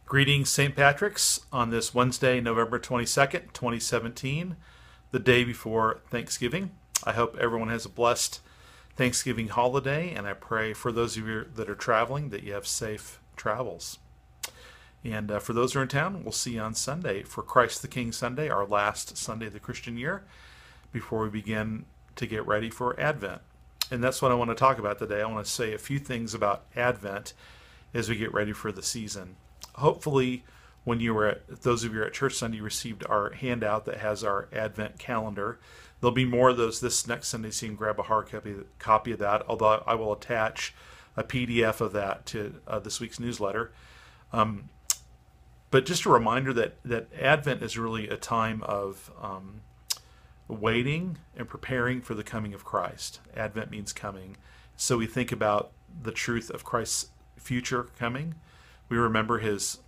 Greetings, St. Patrick's, on this Wednesday, November 22nd, 2017, the day before Thanksgiving. I hope everyone has a blessed Thanksgiving holiday, and I pray for those of you that are traveling that you have safe travels. And for those who are in town, we'll see you on Sunday for Christ the King Sunday, our last Sunday of the Christian year, before we begin to get ready for Advent. And that's what I want to talk about today. I want to say a few things about Advent as we get ready for the season. Hopefully, when you were at, those of you at Church Sunday, you received our handout that has our Advent calendar. There'll be more of those this next Sunday, so you can grab a hard copy of that, although I will attach a PDF of that to this week's newsletter. But just a reminder that Advent is really a time of waiting and preparing for the coming of Christ. Advent means coming. So we think about the truth of Christ's future coming. We remember his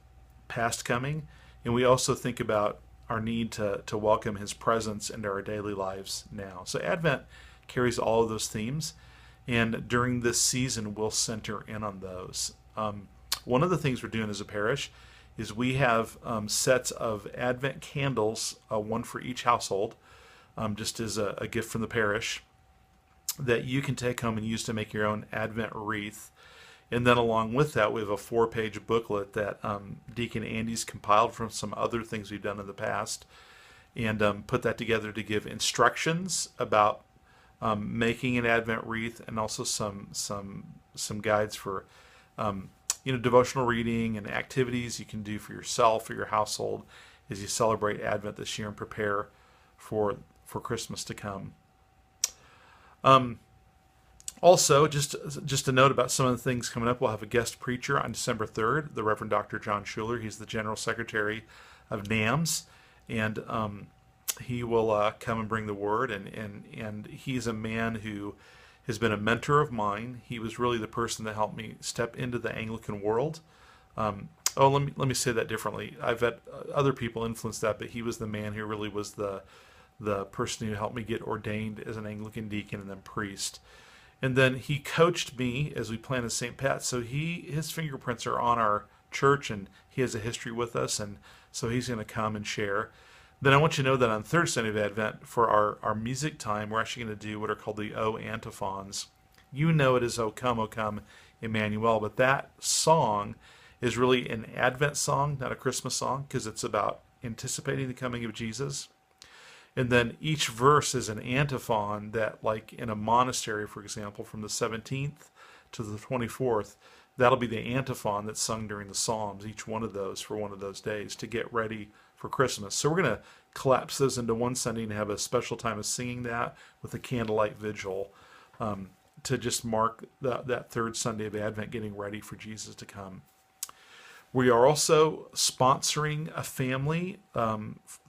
past coming. And we also think about our need to welcome his presence into our daily lives now. So Advent carries all of those themes. And during this season, we'll center in on those. One of the things we're doing as a parish is we have sets of Advent candles, one for each household, just as a gift from the parish, that you can take home and use to make your own Advent wreath. And then along with that, we have a 4-page booklet that Deacon Andy's compiled from some other things we've done in the past, and put that together to give instructions about making an Advent wreath, and also some guides for devotional reading and activities you can do for yourself or your household as you celebrate Advent this year and prepare for Christmas to come. Also, just a note about some of the things coming up. We'll have a guest preacher on December 3rd, the Reverend Dr. John Schuler. He's the General Secretary of NAMS, and he will come and bring the word. And he's a man who has been a mentor of mine. He was really the person that helped me step into the Anglican world. Let me say that differently. I've had other people influence that, but he was the man who really was the person who helped me get ordained as an Anglican deacon and then priest. And then he coached me as we planted St. Pat. So his fingerprints are on our church, and he has a history with us, and so he's going to come and share. Then I want you to know that on third Sunday of Advent, for our music time, we're actually going to do what are called the O antiphons. You know it as O Come, Emmanuel, but that song is really an Advent song, not a Christmas song, because it's about anticipating the coming of Jesus. And then each verse is an antiphon that, like in a monastery, for example, from the 17th to the 24th, that'll be the antiphon that's sung during the Psalms, each one of those for one of those days to get ready for Christmas. So we're going to collapse those into one Sunday and have a special time of singing that with a candlelight vigil to just mark that third Sunday of Advent, getting ready for Jesus to come. We are also sponsoring a family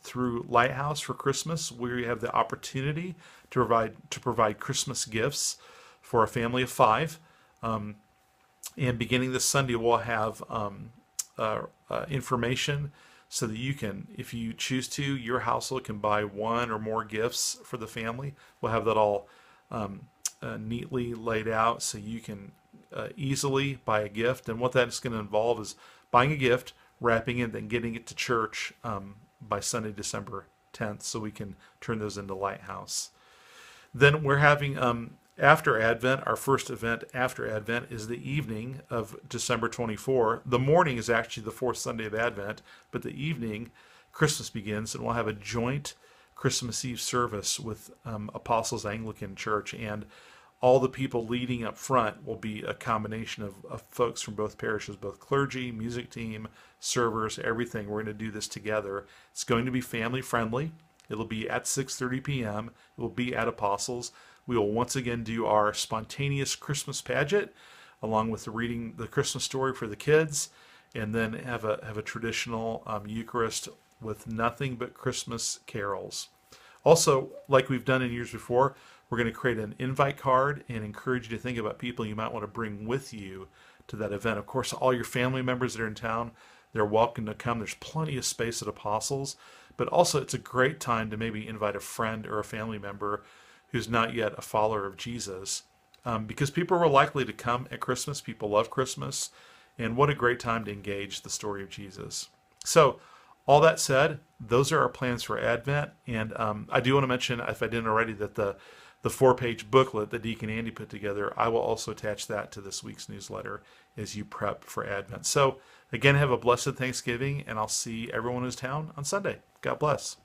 through Lighthouse for Christmas. We have the opportunity to provide Christmas gifts for a family of 5. And beginning this Sunday, we'll have information so that you can, if you choose to, your household can buy one or more gifts for the family. We'll have that all neatly laid out so you can easily buy a gift. And what that's going to involve is buying a gift, wrapping it, and getting it to church by Sunday, December 10th, so we can turn those into Lighthouse. Then we're having, after Advent, our first event after Advent is the evening of December 24. The morning is actually the fourth Sunday of Advent, but the evening, Christmas begins, and we'll have a joint Christmas Eve service with Apostles Anglican Church, and all the people leading up front will be a combination of folks from both parishes, both clergy, music team, servers, everything. We're going to do this together. It's going to be family friendly. It'll be at 6:30 p.m. It will be at Apostles. We will once again do our spontaneous Christmas pageant, along with reading the Christmas story for the kids, and then have a traditional Eucharist with nothing but Christmas carols. Also, like we've done in years before, we're going to create an invite card and encourage you to think about people you might want to bring with you to that event. Of course, all your family members that are in town, they're welcome to come. There's plenty of space at Apostles, but also it's a great time to maybe invite a friend or a family member who's not yet a follower of Jesus, because people are likely to come at Christmas. People love Christmas, And what a great time to engage the story of Jesus. So, all that said, those are our plans for Advent. And I do want to mention, if I didn't already, that the 4-page booklet that Deacon Andy put together, I will also attach that to this week's newsletter as you prep for Advent. So, again, have a blessed Thanksgiving, and I'll see everyone who's in town on Sunday. God bless.